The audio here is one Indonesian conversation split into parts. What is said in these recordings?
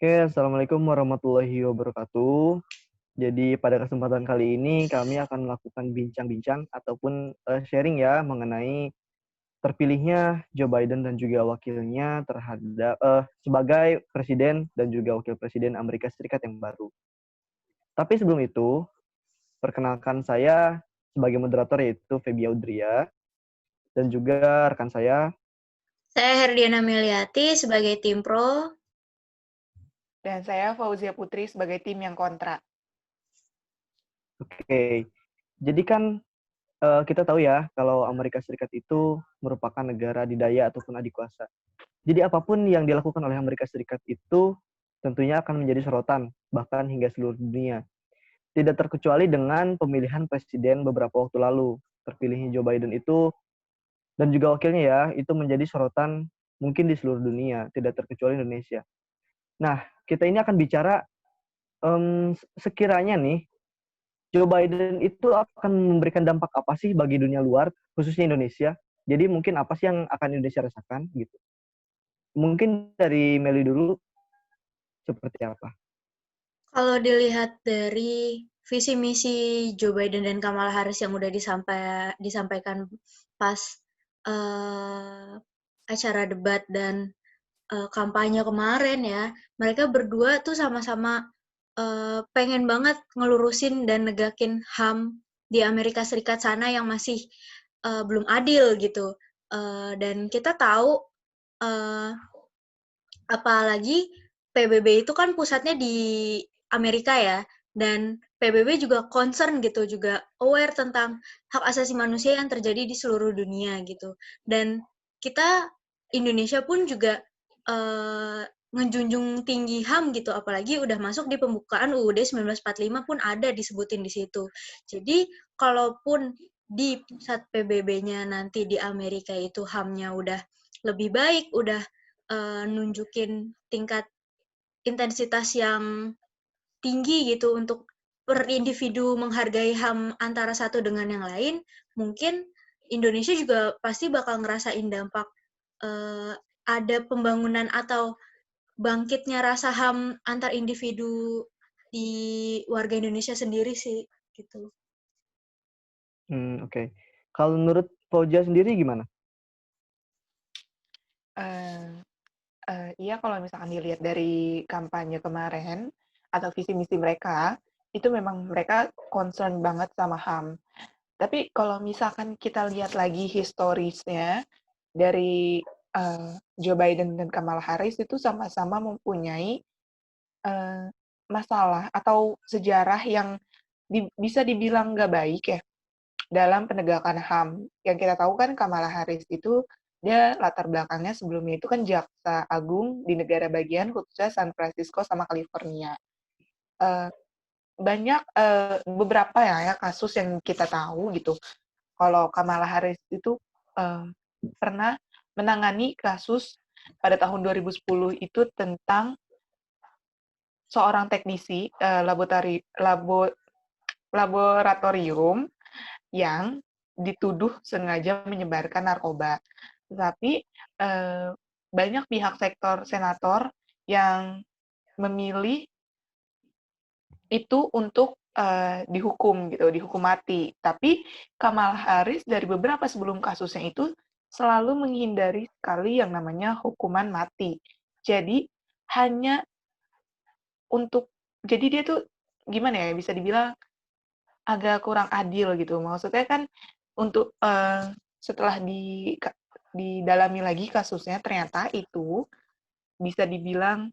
Oke, Assalamualaikum warahmatullahi wabarakatuh. Jadi pada kesempatan kali ini kami akan melakukan bincang-bincang ataupun sharing ya mengenai terpilihnya Joe Biden dan juga wakilnya terhadap sebagai presiden dan juga wakil presiden Amerika Serikat yang baru. Tapi sebelum itu, perkenalkan saya sebagai moderator yaitu Feby Audria dan juga rekan saya. Saya Herdiana Meliati sebagai tim pro. Dan saya Fauzia Putri sebagai tim yang kontra. Oke, jadi kan kita tahu ya kalau Amerika Serikat itu merupakan negara adidaya ataupun adikuasa. Jadi apapun yang dilakukan oleh Amerika Serikat itu tentunya akan menjadi sorotan bahkan hingga seluruh dunia. Tidak terkecuali dengan pemilihan presiden beberapa waktu lalu. Terpilihnya Joe Biden itu dan juga wakilnya ya itu menjadi sorotan mungkin di seluruh dunia, tidak terkecuali Indonesia. Nah, kita ini akan bicara sekiranya nih Joe Biden itu akan memberikan dampak apa sih bagi dunia luar, khususnya Indonesia? Jadi mungkin apa sih yang akan Indonesia rasakan gitu? Mungkin dari Meli dulu seperti apa? Kalau dilihat dari visi misi Joe Biden dan Kamala Harris yang udah disampaikan pas uh, acara debat dan kampanye kemarin ya, mereka berdua tuh sama-sama pengen banget ngelurusin dan negakin HAM di Amerika Serikat sana yang masih belum adil gitu. Dan kita tahu uh, apalagi PBB itu kan pusatnya di Amerika ya, dan PBB juga concern gitu, juga aware tentang hak asasi manusia yang terjadi di seluruh dunia gitu. Dan kita Indonesia pun juga ngejunjung tinggi HAM gitu, apalagi udah masuk di pembukaan UUD 1945 pun ada disebutin di situ. Jadi kalaupun di saat PBB-nya nanti di Amerika itu HAM-nya udah lebih baik, udah nunjukin tingkat intensitas yang tinggi gitu untuk per individu menghargai HAM antara satu dengan yang lain, mungkin Indonesia juga pasti bakal ngerasain dampak ada pembangunan atau bangkitnya rasa HAM antar individu di warga Indonesia sendiri sih gitu. Oke. Kalau menurut Fauzia sendiri gimana? Iya, kalau misalkan dilihat dari kampanye kemarin atau visi misi mereka, itu memang mereka concern banget sama HAM. Tapi kalau misalkan kita lihat lagi historisnya dari Joe Biden dan Kamala Harris itu sama-sama mempunyai masalah atau sejarah yang bisa dibilang nggak baik ya dalam penegakan HAM. Yang kita tahu kan Kamala Harris itu dia latar belakangnya sebelumnya itu kan jaksa agung di negara bagian khususnya San Francisco sama California. Banyak beberapa ya kasus yang kita tahu gitu. Kalau Kamala Harris itu pernah menangani kasus pada tahun 2010 itu tentang seorang teknisi laboratorium yang dituduh sengaja menyebarkan narkoba. Tetapi banyak pihak sektor senator yang memilih itu untuk dihukum gitu, dihukum mati. Tapi Kamala Harris dari beberapa sebelum kasusnya itu selalu menghindari sekali yang namanya hukuman mati. Jadi hanya untuk jadi dia tuh gimana ya bisa dibilang agak kurang adil gitu. Maksudnya kan untuk setelah didalami lagi kasusnya ternyata itu bisa dibilang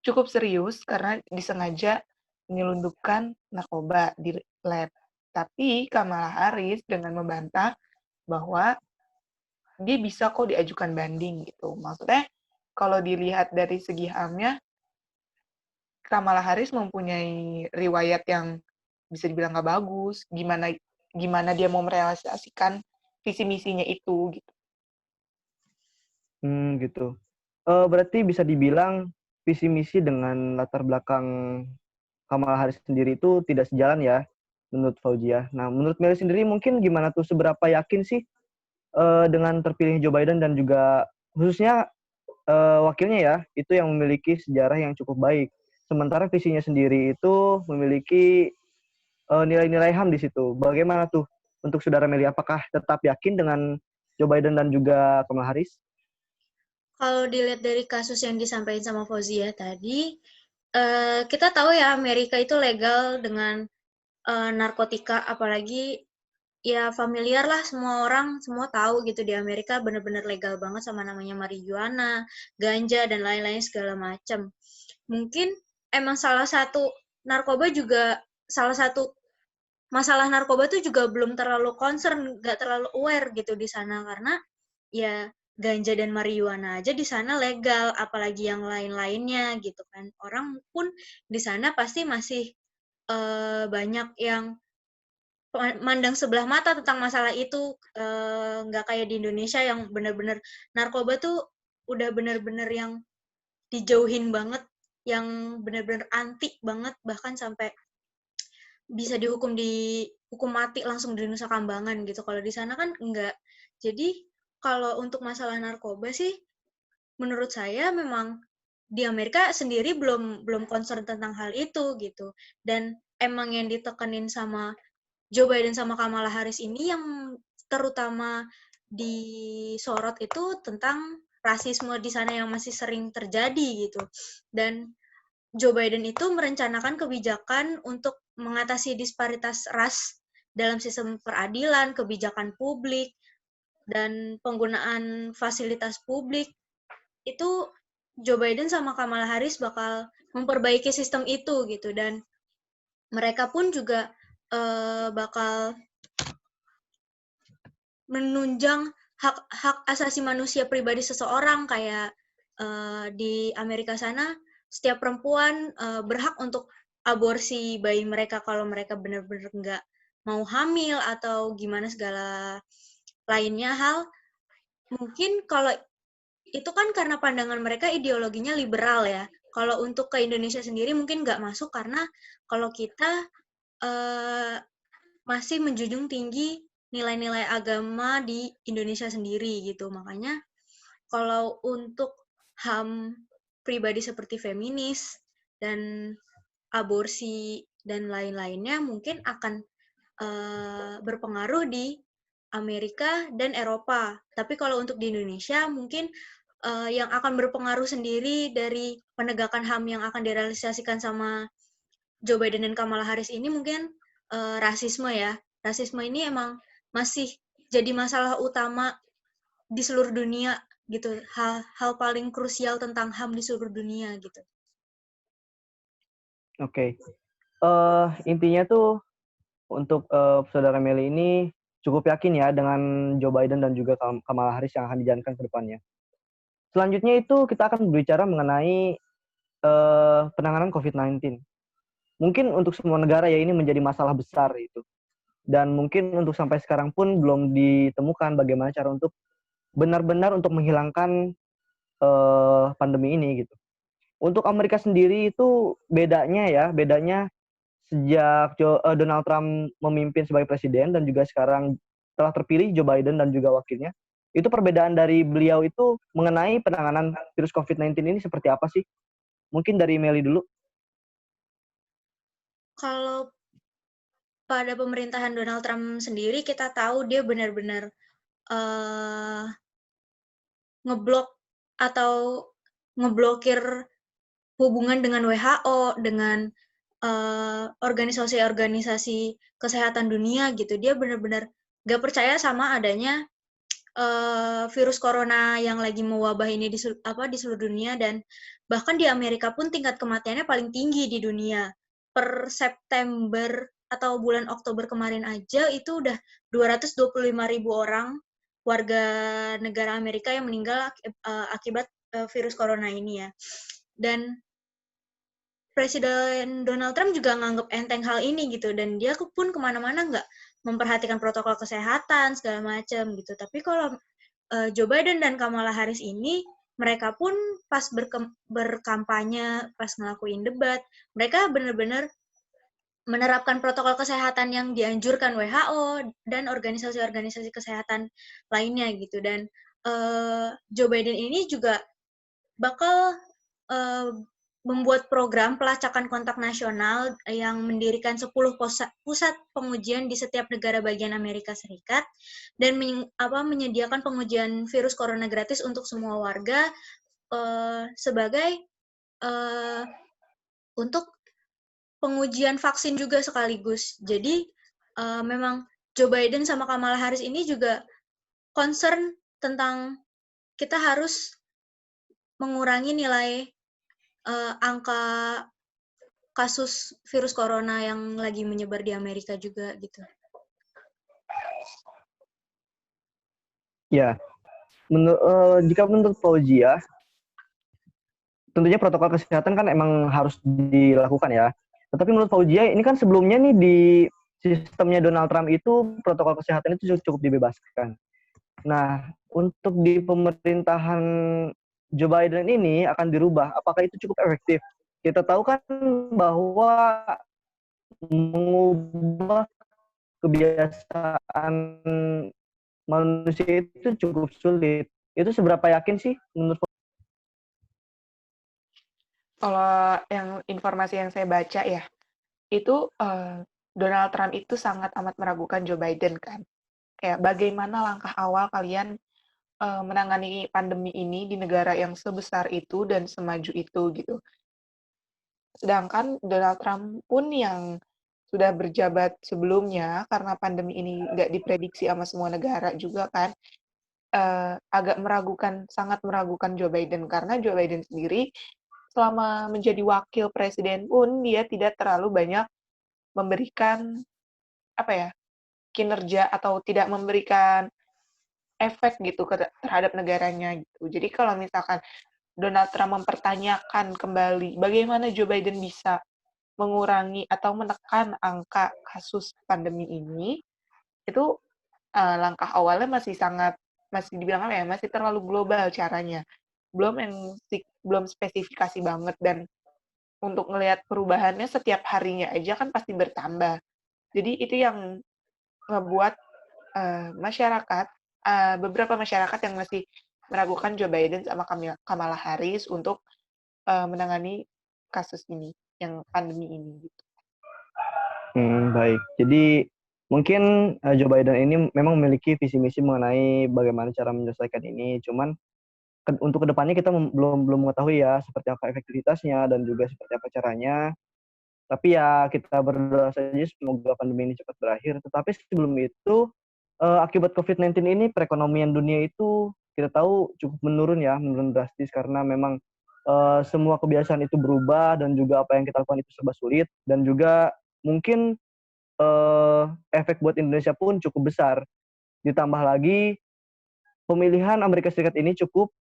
cukup serius karena disengaja menyelundupkan narkoba di lab. Tapi Kamala Harris dengan membantah bahwa dia bisa kok diajukan banding gitu. Maksudnya kalau dilihat dari segi HAM-nya, Kamala Harris mempunyai riwayat yang bisa dibilang nggak bagus. Gimana dia mau merealisasikan visi misinya itu gitu. Gitu. Berarti bisa dibilang visi misi dengan latar belakang Kamala Harris sendiri itu tidak sejalan ya menurut Fauzia. Nah, menurut Meli sendiri mungkin gimana tuh seberapa yakin sih dengan terpilihnya Joe Biden dan juga khususnya wakilnya ya, itu yang memiliki sejarah yang cukup baik. Sementara visinya sendiri itu memiliki nilai-nilai HAM di situ. Bagaimana tuh untuk Saudara Meli? Apakah tetap yakin dengan Joe Biden dan juga Kamala Harris? Kalau dilihat dari kasus yang disampaikan sama Fauzia tadi, kita tahu ya Amerika itu legal dengan narkotika, apalagi ya familiar lah semua orang, semua tahu gitu di Amerika benar-benar legal banget sama namanya marijuana, ganja, dan lain-lain segala macam. Mungkin emang salah satu masalah narkoba tuh juga belum terlalu concern, nggak terlalu aware gitu di sana karena ya ganja dan marijuana aja di sana legal, apalagi yang lain-lainnya gitu kan. Orang pun di sana pasti masih banyak yang mandang sebelah mata tentang masalah itu, nggak kayak di Indonesia yang benar-benar narkoba tuh udah benar-benar yang dijauhin banget, yang benar-benar anti banget, bahkan sampai bisa dihukum mati langsung di Nusa Kambangan gitu. Kalau di sana kan enggak. Jadi kalau untuk masalah narkoba sih menurut saya memang di Amerika sendiri belum concern tentang hal itu gitu. Dan emang yang ditekenin sama Joe Biden sama Kamala Harris ini yang terutama disorot itu tentang rasisme di sana yang masih sering terjadi gitu. Dan Joe Biden itu merencanakan kebijakan untuk mengatasi disparitas ras dalam sistem peradilan, kebijakan publik, dan penggunaan fasilitas publik. Itu Joe Biden sama Kamala Harris bakal memperbaiki sistem itu gitu, dan mereka pun juga bakal menunjang hak asasi manusia pribadi seseorang, kayak di Amerika sana setiap perempuan berhak untuk aborsi bayi mereka kalau mereka benar-benar nggak mau hamil atau gimana segala lainnya hal. Mungkin kalau itu kan karena pandangan mereka ideologinya liberal ya. Kalau untuk ke Indonesia sendiri mungkin nggak masuk karena kalau kita masih menjunjung tinggi nilai-nilai agama di Indonesia sendiri gitu. Makanya kalau untuk HAM pribadi seperti feminis dan aborsi dan lain-lainnya mungkin akan berpengaruh di Amerika dan Eropa. Tapi kalau untuk di Indonesia mungkin yang akan berpengaruh sendiri dari penegakan HAM yang akan direalisasikan sama Joe Biden dan Kamala Harris ini mungkin rasisme ya. Rasisme ini emang masih jadi masalah utama di seluruh dunia gitu. Hal paling krusial tentang HAM di seluruh dunia gitu. Oke. Intinya tuh untuk Saudara Meli ini cukup yakin ya dengan Joe Biden dan juga Kamala Harris yang akan dijalankan ke depannya. Selanjutnya itu kita akan berbicara mengenai penanganan COVID-19. Mungkin untuk semua negara ya ini menjadi masalah besar itu. Dan mungkin untuk sampai sekarang pun belum ditemukan bagaimana cara untuk benar-benar untuk menghilangkan pandemi ini gitu. Untuk Amerika sendiri itu bedanya sejak Donald Trump memimpin sebagai presiden dan juga sekarang telah terpilih Joe Biden dan juga wakilnya. Itu perbedaan dari beliau itu mengenai penanganan virus COVID-19 ini seperti apa sih? Mungkin dari Meli dulu. Kalau pada pemerintahan Donald Trump sendiri kita tahu dia benar-benar ngeblok atau ngeblokir hubungan dengan WHO, dengan organisasi-organisasi kesehatan dunia gitu. Dia benar-benar gak percaya sama adanya virus corona yang lagi mewabah ini di seluruh dunia, dan bahkan di Amerika pun tingkat kematiannya paling tinggi di dunia. Per September atau bulan Oktober kemarin aja itu udah 225.000 orang warga negara Amerika yang meninggal akibat virus corona ini ya. Dan Presiden Donald Trump juga nganggep enteng hal ini gitu, dan dia pun kemana-mana nggak memperhatikan protokol kesehatan segala macam gitu. Tapi kalau Joe Biden dan Kamala Harris ini, mereka pun pas berkampanye, pas ngelakuin debat, mereka benar-benar menerapkan protokol kesehatan yang dianjurkan WHO dan organisasi-organisasi kesehatan lainnya gitu. Dan Joe Biden ini juga bakal uh, membuat program pelacakan kontak nasional yang mendirikan 10 pusat pengujian di setiap negara bagian Amerika Serikat dan menyediakan pengujian virus corona gratis untuk semua warga sebagai untuk pengujian vaksin juga sekaligus. Jadi memang Joe Biden sama Kamala Harris ini juga concern tentang kita harus mengurangi nilai angka kasus virus corona yang lagi menyebar di Amerika juga gitu. Ya, jika menurut Fauzia, tentunya protokol kesehatan kan emang harus dilakukan ya. Tetapi menurut Fauzia, ini kan sebelumnya nih di sistemnya Donald Trump itu protokol kesehatan itu cukup dibebaskan. Nah, untuk di pemerintahan Joe Biden ini akan dirubah. Apakah itu cukup efektif? Kita tahu kan bahwa mengubah kebiasaan manusia itu cukup sulit. Itu seberapa yakin sih menurut? Kalau yang informasi yang saya baca ya, itu Donald Trump itu sangat amat meragukan Joe Biden kan. Kayak bagaimana langkah awal kalian menangani pandemi ini di negara yang sebesar itu dan semaju itu gitu. Sedangkan Donald Trump pun yang sudah berjabat sebelumnya karena pandemi ini nggak diprediksi sama semua negara juga kan, agak sangat meragukan Joe Biden karena Joe Biden sendiri selama menjadi wakil presiden pun dia tidak terlalu banyak memberikan apa ya kinerja atau tidak memberikan efek gitu terhadap negaranya gitu. Jadi kalau misalkan Donald Trump mempertanyakan kembali bagaimana Joe Biden bisa mengurangi atau menekan angka kasus pandemi ini, itu langkah awalnya masih dibilang apa ya, masih terlalu global caranya. Belum spesifikasi banget dan untuk ngelihat perubahannya setiap harinya aja kan pasti bertambah. Jadi itu yang ngebuat beberapa masyarakat yang masih meragukan Joe Biden sama Kamala Harris untuk menangani kasus ini, yang pandemi ini. Gitu. Baik. Jadi mungkin Joe Biden ini memang memiliki visi misi mengenai bagaimana cara menyelesaikan ini. Cuman untuk kedepannya kita belum mengetahui ya seperti apa efektivitasnya dan juga seperti apa caranya. Tapi ya kita berdoa saja semoga pandemi ini cepat berakhir. Tetapi sebelum itu akibat COVID-19 ini perekonomian dunia itu kita tahu cukup menurun drastis karena memang semua kebiasaan itu berubah dan juga apa yang kita lakukan itu serba sulit dan juga mungkin efek buat Indonesia pun cukup besar. Ditambah lagi pemilihan Amerika Serikat ini cukup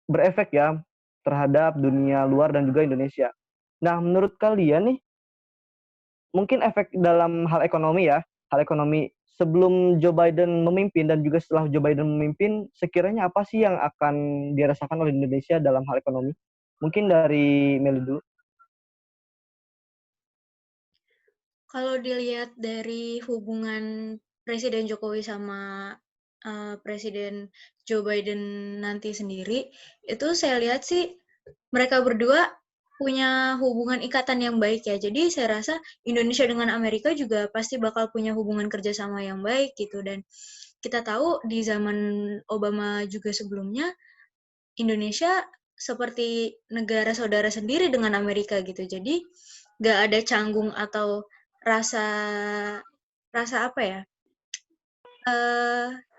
berefek ya terhadap dunia luar dan juga Indonesia. Nah, menurut kalian nih, mungkin efek dalam hal ekonomi sebelum Joe Biden memimpin dan juga setelah Joe Biden memimpin, sekiranya apa sih yang akan dirasakan oleh Indonesia dalam hal ekonomi? Mungkin dari Meli dulu. Kalau dilihat dari hubungan Presiden Jokowi sama Presiden Joe Biden nanti sendiri, itu saya lihat sih mereka berdua punya hubungan ikatan yang baik ya. Jadi saya rasa Indonesia dengan Amerika juga pasti bakal punya hubungan kerjasama yang baik gitu. Dan kita tahu di zaman Obama juga sebelumnya, Indonesia seperti negara saudara sendiri dengan Amerika gitu. Jadi nggak ada canggung atau rasa apa ya?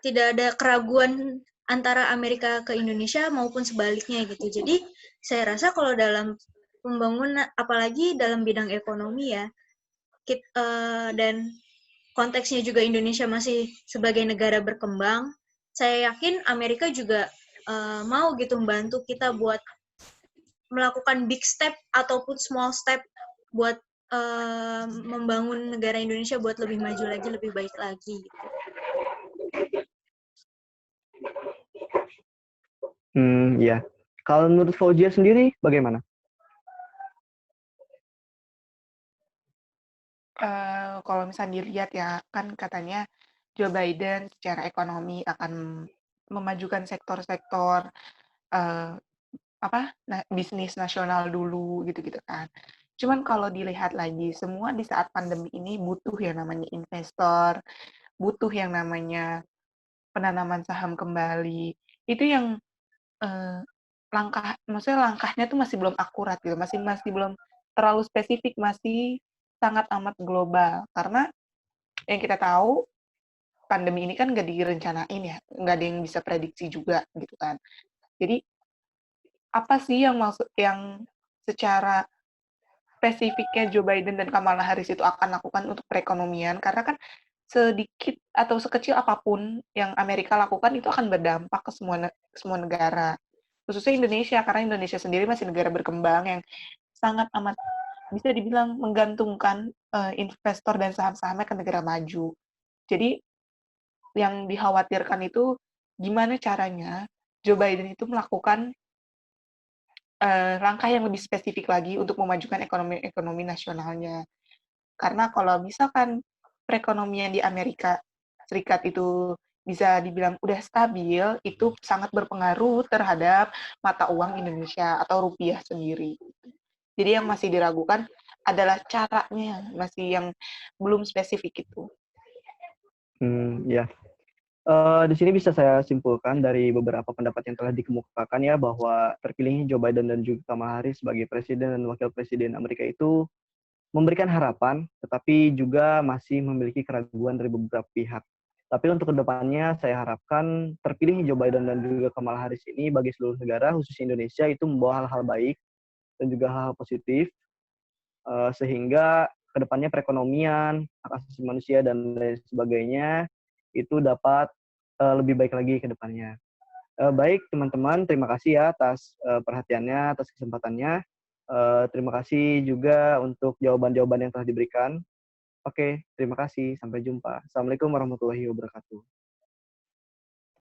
Tidak ada keraguan antara Amerika ke Indonesia maupun sebaliknya gitu. Jadi saya rasa kalau dalam pembangunan, apalagi dalam bidang ekonomi ya, dan konteksnya juga Indonesia masih sebagai negara berkembang, saya yakin Amerika juga mau gitu membantu kita buat melakukan big step ataupun small step buat membangun negara Indonesia buat lebih maju lagi, lebih baik lagi. Gitu. Ya. Kalau menurut Fauzia sendiri, bagaimana? Kalau misalnya dilihat ya, kan katanya Joe Biden secara ekonomi akan memajukan sektor-sektor eh, bisnis nasional dulu gitu-gitu kan. Cuman kalau dilihat lagi, semua di saat pandemi ini butuh yang namanya investor, butuh yang namanya penanaman saham kembali. Itu yang eh, maksudnya langkahnya tuh masih belum akurat gitu, masih masih belum terlalu spesifik, masih sangat amat global. Karena yang kita tahu pandemi ini kan nggak direncanain ya, nggak ada yang bisa prediksi juga gitu kan. Jadi apa sih yang secara spesifiknya Joe Biden dan Kamala Harris itu akan lakukan untuk perekonomian? Karena kan sedikit atau sekecil apapun yang Amerika lakukan itu akan berdampak ke semua negara. Khususnya Indonesia, karena Indonesia sendiri masih negara berkembang yang sangat amat bisa dibilang menggantungkan investor dan saham-sahamnya ke negara maju. Jadi yang dikhawatirkan itu gimana caranya Joe Biden itu melakukan langkah yang lebih spesifik lagi untuk memajukan ekonomi nasionalnya. Karena kalau misalkan perekonomian di Amerika Serikat itu bisa dibilang udah stabil, itu sangat berpengaruh terhadap mata uang Indonesia atau rupiah sendiri. Jadi yang masih diragukan adalah caranya, masih yang belum spesifik itu. Ya. Di sini bisa saya simpulkan dari beberapa pendapat yang telah dikemukakan ya, bahwa terpilihnya Joe Biden dan juga Kamala Harris sebagai presiden dan wakil presiden Amerika itu memberikan harapan, tetapi juga masih memiliki keraguan dari beberapa pihak. Tapi untuk kedepannya, saya harapkan terpilihnya Joe Biden dan juga Kamala Harris ini bagi seluruh negara, khususnya Indonesia, itu membawa hal-hal baik dan juga hal-hal positif, sehingga kedepannya perekonomian, hak asasi manusia, dan lain sebagainya itu dapat lebih baik lagi ke depannya. Baik, teman-teman, terima kasih ya atas perhatiannya, atas kesempatannya. Terima kasih juga untuk jawaban-jawaban yang telah diberikan. Oke, terima kasih. Sampai jumpa. Assalamualaikum warahmatullahi wabarakatuh.